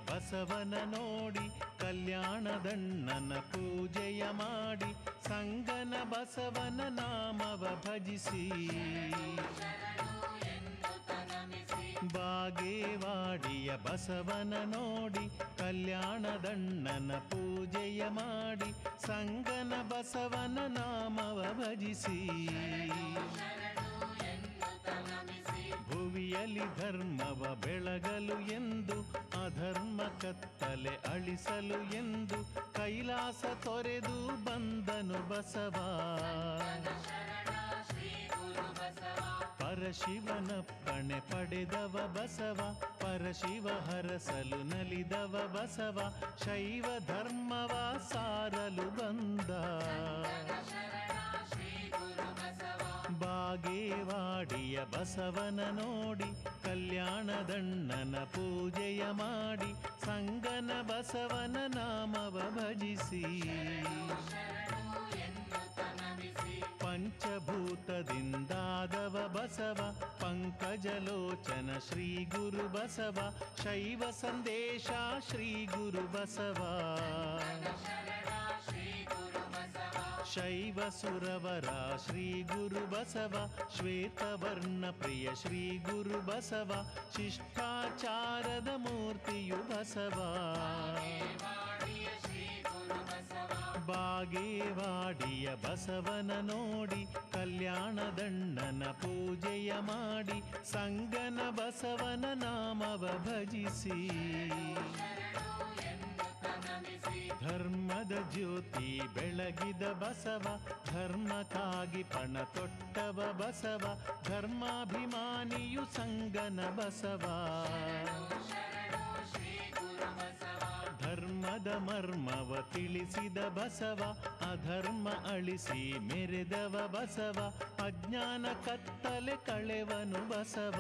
ಬಸವನ ನೋಡಿ ಕಲ್ಯಾಣದಣ್ಣನ ಪೂಜೆಯ ಮಾಡಿ ಸಂಗನ ಬಸವನ ನಾಮವ ಭಜಿಸಿ ಬಾಗೇವಾಡಿಯ ಬಸವನ ನೋಡಿ ಕಲ್ಯಾಣದಣ್ಣನ ಪೂಜೆಯ ಮಾಡಿ ಸಂಗನ ಬಸವನ ನಾಮವ ಭಜಿಸಿ ಭುವಿಯಲ್ಲಿ ಧರ್ಮವ ಬೆಳಗಲು ಎಂದು ಅಧರ್ಮ ಕತ್ತಲೆ ಅಳಿಸಲು ಎಂದು ಕೈಲಾಸ ತೊರೆದು ಬಂದನು ಬಸವ ಪರಶಿವನಪ್ಪಣೆ ಪಡೆದವ ಬಸವ ಪರಶಿವ ಹರಸಲು ನಲಿದವ ಬಸವ ಶೈವ ಧರ್ಮವ ಸಾರಲು ಬಂದ ಬಾಗೇವಾಡಿಯ ಬಸವನ ನೋಡಿ ಕಲ್ಯಾಣದಣ್ಣನ ಪೂಜೆಯ ಮಾಡಿ ಸಂಗನ ಬಸವನ ನಾಮವ ಭಜಿಸಿ ಪಂಚಭೂತದಿಂದಾದವ ಬಸವ ಪಂಕಜಲೋಚನ ಶ್ರೀ ಗುರು ಬಸವ ಶೈವ ಸಂದೇಶ ಶ್ರೀ ಗುರು ಬಸವ ಶೈವ ಸುರವರ ಶ್ರೀ ಗುರು ಬಸವ ಶ್ವೇತವರ್ಣ ಪ್ರಿಯ ಶ್ರೀ ಗುರು ಬಸವ ಶಿಷ್ಟಾಚಾರದ ಮೂರ್ತಿಯು ಬಸವ ಬಾಗೇವಾಡಿಯ ಬಸವನ ನೋಡಿ ಕಲ್ಯಾಣದಣ್ಣನ ಪೂಜೆಯ ಮಾಡಿ ಸಂಗನ ಬಸವನ ನಾಮವ ಭಜಿಸಿ ಧರ್ಮದ ಜ್ಯೋತಿ ಬೆಳಗಿದ ಬಸವ ಧರ್ಮಕ್ಕಾಗಿ ಪಣ ತೊಟ್ಟವ ಬಸವ ಧರ್ಮಾಭಿಮಾನಿಯು ಸಂಗನ ಬಸವ ಧರ್ಮದ ಮರ್ಮವ ತಿಳಿಸಿದ ಬಸವ ಅಧರ್ಮ ಅಳಿಸಿ ಮೆರೆದವ ಬಸವ ಅಜ್ಞಾನ ಕತ್ತಲೆ ಕಳೆವನು ಬಸವ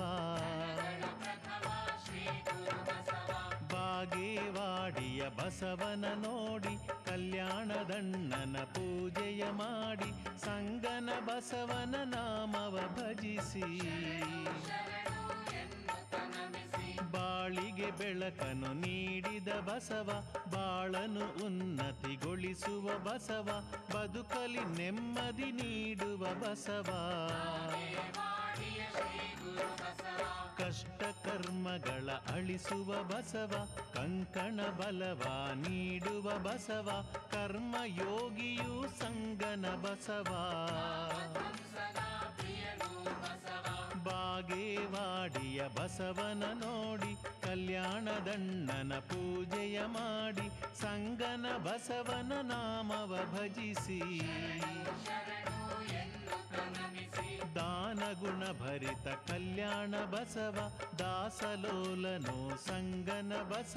ಬಾಗೇವಾಡಿಯ ಬಸವನ ನೋಡಿ ಕಲ್ಯಾಣದಣ್ಣನ ಪೂಜೆಯ ಮಾಡಿ ಸಂಗನ ಬಸವನ ನಾಮವ ಭಜಿಸಿ ಬಾಳಿಗೆ ಬೆಳಕನ್ನು ನೀಡಿದ ಬಸವ ಬಾಳನು ಉನ್ನತಿಗೊಳಿಸುವ ಬಸವ ಬದುಕಲಿ ನೆಮ್ಮದಿ ನೀಡುವ ಬಸವ ಕಷ್ಟ ಕರ್ಮಗಳ ಅಳಿಸುವ ಬಸವ ಕಂಕಣ ಬಲವ ನೀಡುವ ಬಸವ ಕರ್ಮಯೋಗಿಯು ಸಂಗನ ಬಸವ ಬಾಗೇವಾಡಿಯ ಬಸವನ ನೋಡಿ ಕಲ್ಯಾಣದಣ್ಣನ ಪೂಜೆಯ ಮಾಡಿ ಸಂಗನ ಬಸವನ ನಾಮವ ಭಜಿಸಿ ದಾನಗುಣ ಭರಿತ ಕಲ್ಯಾಣ ಬಸವ ದಾಸಲೋಲನೋ ಸಂಗನ ಬಸವ